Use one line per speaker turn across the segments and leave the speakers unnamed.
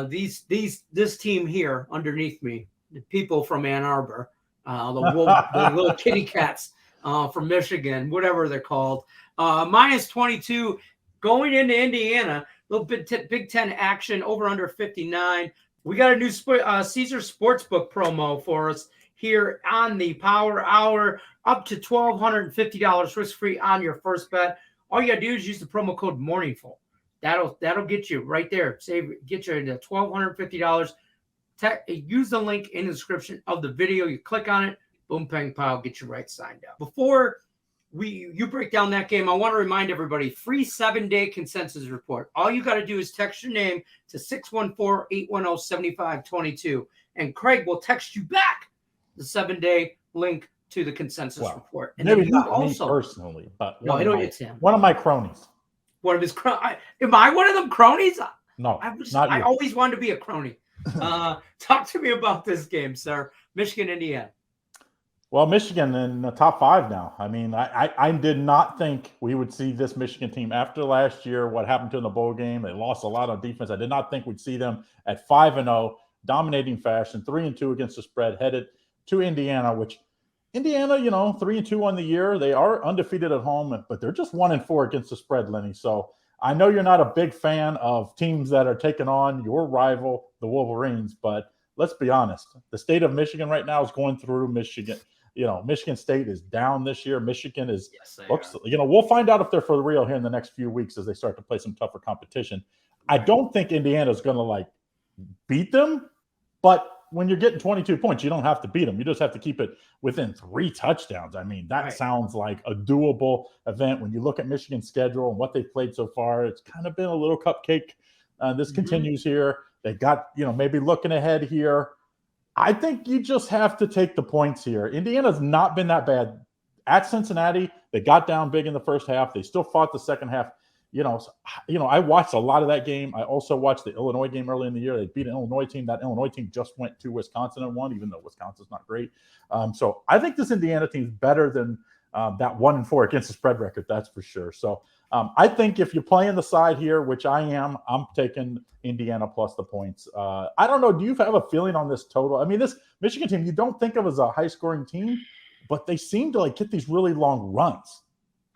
This team here underneath me, the people from Ann Arbor, the little kitty cats from Michigan, whatever they're called, minus 22 going into Indiana. Little bit Big Ten action over under 59. We got a new Caesar Sportsbook promo for us here on the Power Hour, up to $1,250 risk-free on your first bet. All you got to do is use the promo code MORNINGFUL. That'll get you right there. Get you into $1,250. Use the link in the description of the video. You click on it, boom, bang, pow, get you right signed up. Before you break down that game, I want to remind everybody, free 7-day consensus report. All you got to do is text your name to 614-810-7522, and Craig will text you back the 7-day link to the consensus report. And
maybe
then
not
also,
me personally, but
no, I know it's him.
One of my cronies.
One of his am I one of them cronies?
No,
I always wanted to be a crony. Talk to me about this game, sir. Michigan, Indiana.
Well, Michigan in the top 5 now. I mean, I did not think we would see this Michigan team after last year, what happened to in the bowl game. They lost a lot on defense. I did not think we'd see them at 5-0, dominating fashion, 3-2 against the spread, headed to Indiana, which Indiana, 3-2 on the year. They are undefeated at home, but they're just 1-4 against the spread, Lenny. So I know you're not a big fan of teams that are taking on your rival, the Wolverines, but let's be honest. The state of Michigan right now is going through Michigan. Michigan State is down this year. Michigan is, we'll find out if they're for real here in the next few weeks as they start to play some tougher competition. I don't think Indiana is going to beat them, but when you're getting 22 points, you don't have to beat them. You just have to keep it within 3 touchdowns. I mean, that sounds like a doable event. When you look at Michigan's schedule and what they've played so far, it's kind of been a little cupcake. This continues here. They got, maybe looking ahead here. I think you just have to take the points here. Indiana's not been that bad. At Cincinnati, they got down big in the first half. They still fought the second half. I watched a lot of that game. I also watched the Illinois game early in the year. They beat an Illinois team. That Illinois team just went to Wisconsin and won, even though Wisconsin's not great. So I think this Indiana team's better than that 1-4 against the spread record. That's for sure. So I think if you're playing the side here, which I am, I'm taking Indiana plus the points. I don't know. Do you have a feeling on this total? I mean, this Michigan team, you don't think of as a high-scoring team, but they seem to get these really long runs.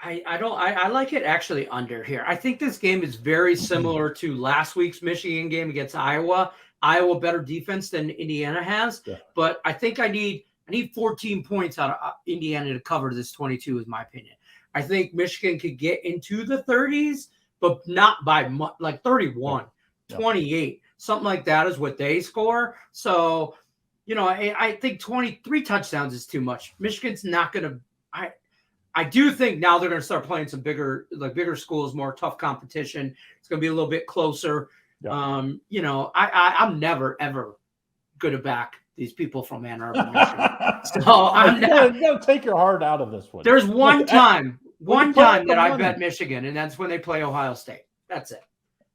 I like it actually under here. I think this game is very similar to last week's Michigan game against Iowa. Iowa better defense than Indiana has, but I think I need 14 points out of Indiana to cover this 22 is my opinion. I think Michigan could get into the 30s, but not by much, 31, 28, something like that is what they score. So, I think 23 touchdowns is too much. Michigan's not going to I do think now they're going to start playing some bigger schools, more tough competition. It's going to be a little bit closer. Yeah. I'm never, ever going to back these people from Ann Arbor, Michigan. So I'm not.
You got to take your heart out of this one.
There's one time that I bet Michigan, and that's when they play Ohio State. That's it.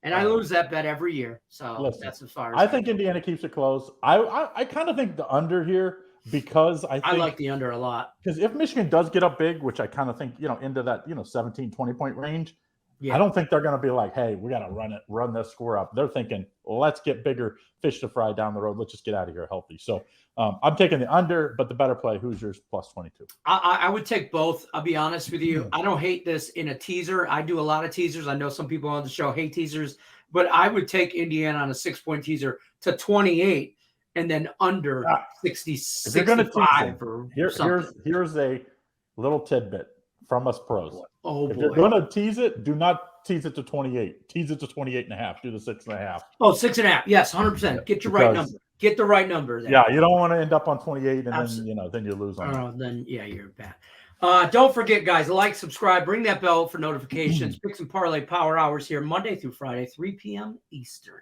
And I lose that bet every year. So that's as far as
I think Indiana keeps it close. I kind of think the under here. Because I
like the under a lot.
Because if Michigan does get up big, which I kind of think, into that, 17, 20-point range, I don't think they're going to be like, hey, we got to run this score up. They're thinking, well, let's get bigger fish to fry down the road. Let's just get out of here healthy. So I'm taking the under, but the better play, Hoosiers plus 22.
I would take both. I'll be honest with you. I don't hate this in a teaser. I do a lot of teasers. I know some people on the show hate teasers, but I would take Indiana on a 6-point teaser to 28. And then under 65 or something.
Here's a little tidbit from us pros.
If
you're going to tease it, do not tease it to 28. Tease it to 28.5. Do the 6.5.
Oh, 6.5. Yes, 100%. Get your right number. Get the right number there.
Yeah, you don't want to end up on 28 and then you lose on that.
Then you're bad. Don't forget, guys, like, subscribe, ring that bell for notifications. Picks and Parlay Power Hours here Monday through Friday, 3 p.m. Eastern.